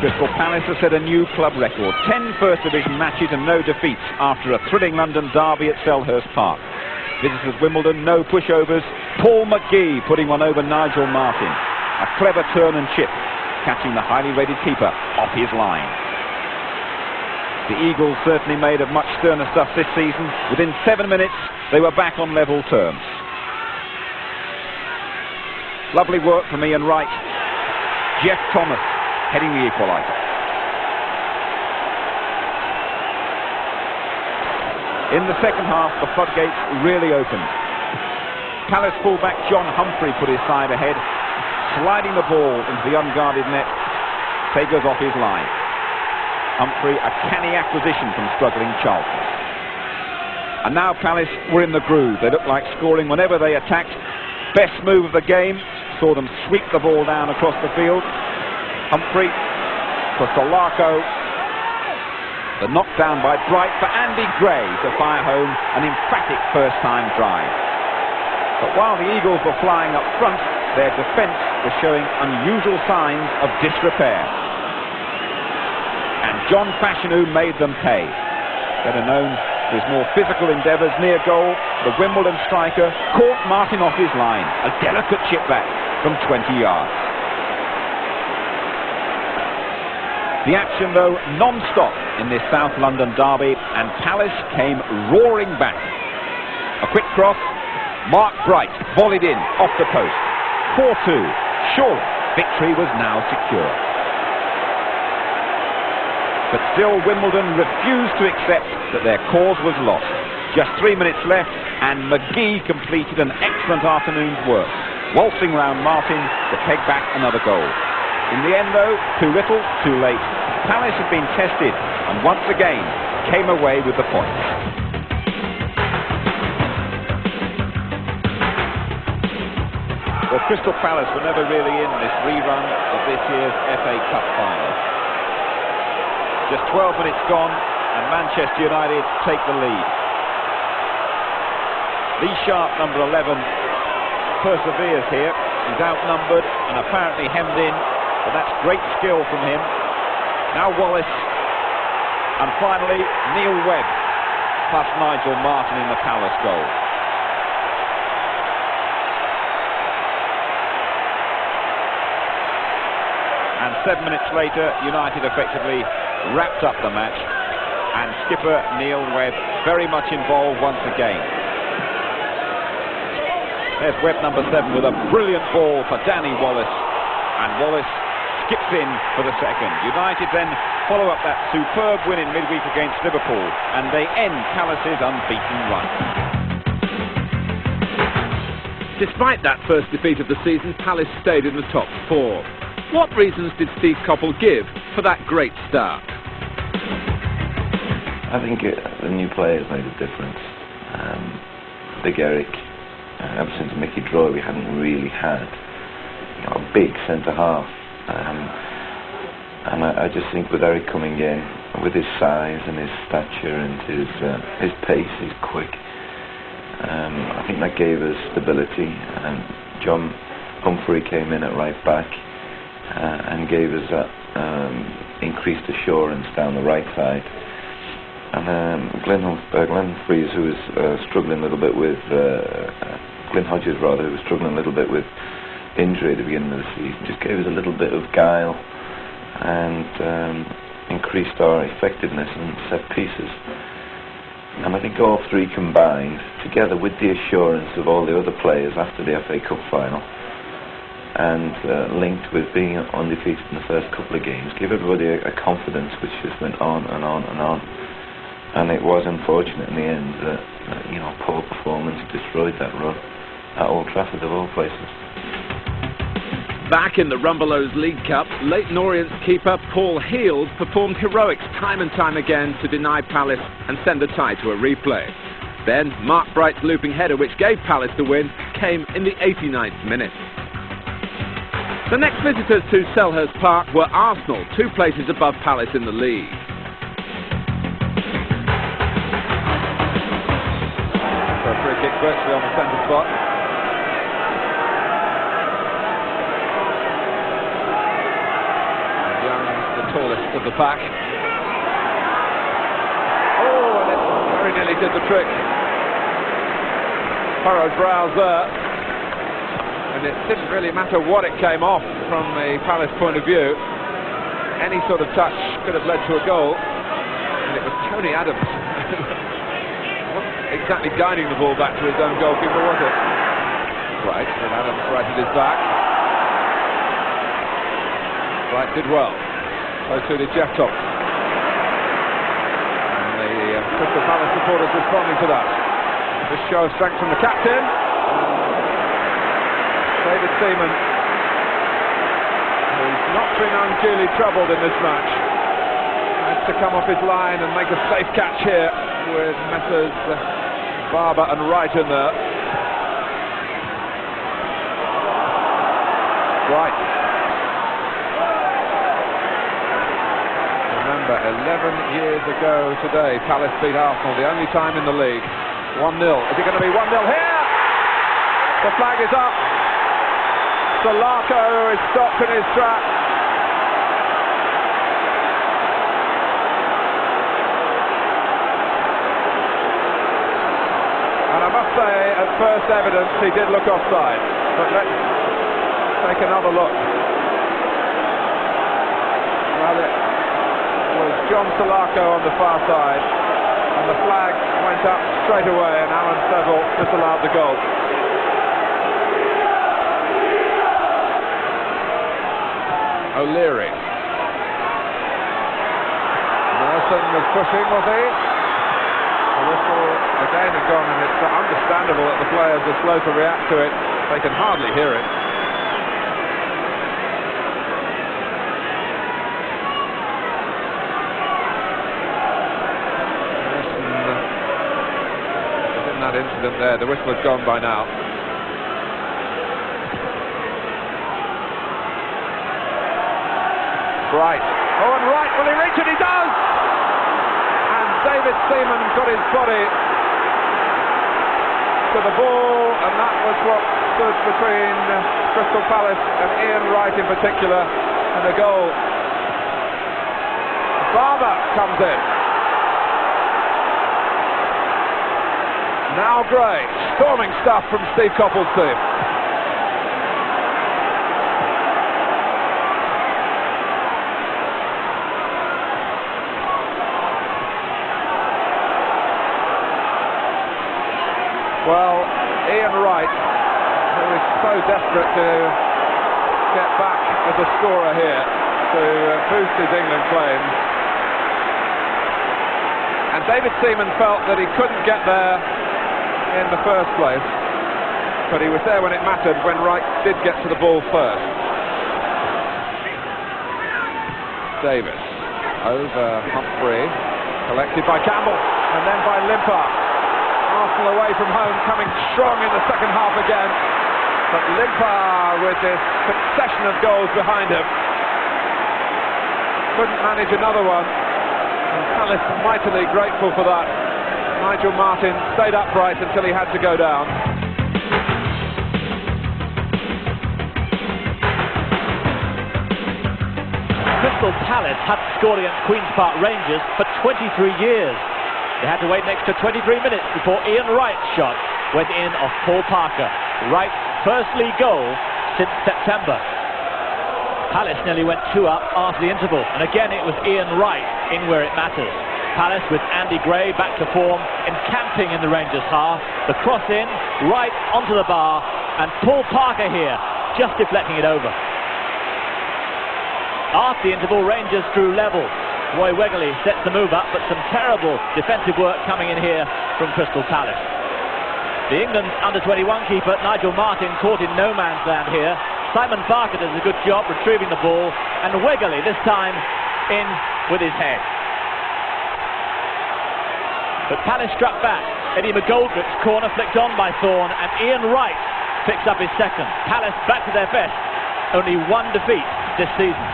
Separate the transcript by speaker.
Speaker 1: Crystal Palace has set a new club record. 10 First Division matches and no defeats after a thrilling London derby at Selhurst Park. Visitors Wimbledon, no pushovers. Paul McGee putting one over Nigel Martin. A clever turn and chip, catching the highly rated keeper off his line. The Eagles certainly made of much sterner stuff this season. Within 7 minutes, they were back on level terms. Lovely work from Ian Wright. Jeff Thomas heading the equaliser. In the second half, the floodgates really opened. Palace fullback John Humphrey put his side ahead, sliding the ball into the unguarded net. Sagers off his line. Humphrey, a canny acquisition from struggling Charlton. And now Palace were in the groove. They looked like scoring whenever they attacked. Best move of the game, saw them sweep the ball down across the field. Humphrey for Solarco. The knockdown by Bright for Andy Gray to fire home an emphatic first-time drive. But while the Eagles were flying up front, their defence was showing unusual signs of disrepair. And John Fashanu made them pay. Better known for his more physical endeavours near goal, the Wimbledon striker caught Martin off his line. A delicate chip back from 20 yards. The action, though, non-stop in this South London derby, and Palace came roaring back. A quick cross, Mark Bright volleyed in off the post. 4-2. Surely victory was now secure. But still, Wimbledon refused to accept that their cause was lost. Just 3 minutes left, and McGee completed an excellent afternoon's work, waltzing round Martin to peg back another goal. In the end, though, too little, too late. Palace had been tested, and once again came away with the points. Well, Crystal Palace were never really in this rerun of this year's FA Cup final. Just 12 minutes gone, and Manchester United take the lead. Lee Sharp, number 11, perseveres here. He's outnumbered and apparently hemmed in, but that's great skill from him. Now Wallace, and finally Neil Webb, plus Nigel Martin in the Palace goal. And 7 minutes later, United effectively wrapped up the match, and skipper Neil Webb very much involved once again. There's Webb, number 7, with a brilliant ball for Danny Wallace, and Wallace skips in for the second. United then follow up that superb win in midweek against Liverpool, and they end Palace's unbeaten run.
Speaker 2: Despite that first defeat of the season, Palace stayed in the top 4. What reasons did Steve Coppell give for that great start?
Speaker 3: I think the new players made a difference. Big Eric, ever since Mickey Droy, we hadn't really had a big centre-half. And I just think with Eric coming in, with his size and his stature and his pace, he's quick. I think that gave us stability. John Humphrey came in at right back and gave us that increased assurance down the right side. And Glenn Humphreys, who was struggling a little bit with Glyn Hodges, rather, who was struggling a little bit with injury at the beginning of the season, just gave us a little bit of guile and increased our effectiveness in set pieces. And I think all three combined, together with the assurance of all the other players after the FA Cup final, and linked with being undefeated in the first couple of games, gave everybody a confidence which just went on and on and on. And it was unfortunate in the end that poor performance destroyed that run at Old Trafford of all places.
Speaker 2: Back in the Rumbelows League Cup, Leyton Orient's keeper Paul Heald performed heroics time and time again to deny Palace and send the tie to a replay. Then Mark Bright's looping header, which gave Palace the win, came in the 89th minute. The next visitors to Selhurst Park were Arsenal, 2 places above Palace in the league.
Speaker 1: For a free kick virtually on the centre spot.
Speaker 2: of the pack. Oh, and it very nearly did the trick. Furrowed brows there. And it didn't really matter what it came off from the Palace point of view. Any sort of touch could have led to a goal. And it was Tony Adams. Wasn't exactly guiding the ball back to his own goalkeeper, was it? Right, and Adams right at his back. Right, did well. So too did Jeff Thompson. And the Crystal Palace supporters responding to that. This show of strength from the captain. David Seaman, who's not been unduly troubled in this match, has to come off his line and make a safe catch here with Messrs Barber and Wright in there. Wright. Remember, 11 years ago today, Palace beat Arsenal, the only time in the league. 1-0. Is it going to be 1-0 here? The flag is up. Salako is stopped in his tracks. And I must say, at first evidence, he did look offside. But let's take another look. Well, it was John Salako on the far side, and the flag went up straight away, and Alan Seville disallowed the goal. O'Leary. Nelson was pushing, was he? The whistle again had gone, and it's understandable that the players are slow to react to it. They can hardly hear it. Was in that incident there. The whistle had gone by now. Wright. Oh, and Wright, will he reach it? He does! And David Seaman got his body to the ball, and that was what stood between Crystal Palace and Ian Wright in particular, and the goal. Barber comes in. Now Gray. Storming stuff from Steve Coppell's team. Well, Ian Wright, who is so desperate to get back as a scorer here to boost his England claims. And David Seaman felt that he couldn't get there in the first place, but he was there when it mattered, when Wright did get to the ball first. Davis over Humphrey, collected by Campbell, and then by Limpar. Arsenal away from home, coming strong in the second half again, but Limpar with this succession of goals behind him couldn't manage another one, and Palace mightily grateful for that. Nigel Martyn stayed upright until he had to go down.
Speaker 4: Crystal Palace hadn't scored against Queen's Park Rangers for 23 years. They had to wait an extra 23 minutes before Ian Wright's shot went in off Paul Parker. Wright's first league goal since September. Palace nearly went 2 up after the interval, and again it was Ian Wright in where it matters. Palace with Andy Gray back to form, encamping in the Rangers half. The cross in, right onto the bar, and Paul Parker here, just deflecting it over. After the interval, Rangers drew level. Roy Wegerle sets the move up, but some terrible defensive work coming in here from Crystal Palace. The England's under-21 keeper, Nigel Martyn, caught in no man's land here. Simon Barker does a good job retrieving the ball, and Wegerle this time in with his head. But Palace struck back. Eddie McGoldrick's corner flicked on by Thorne, and Ian Wright picks up his second. Palace back to their best. Only one defeat this season.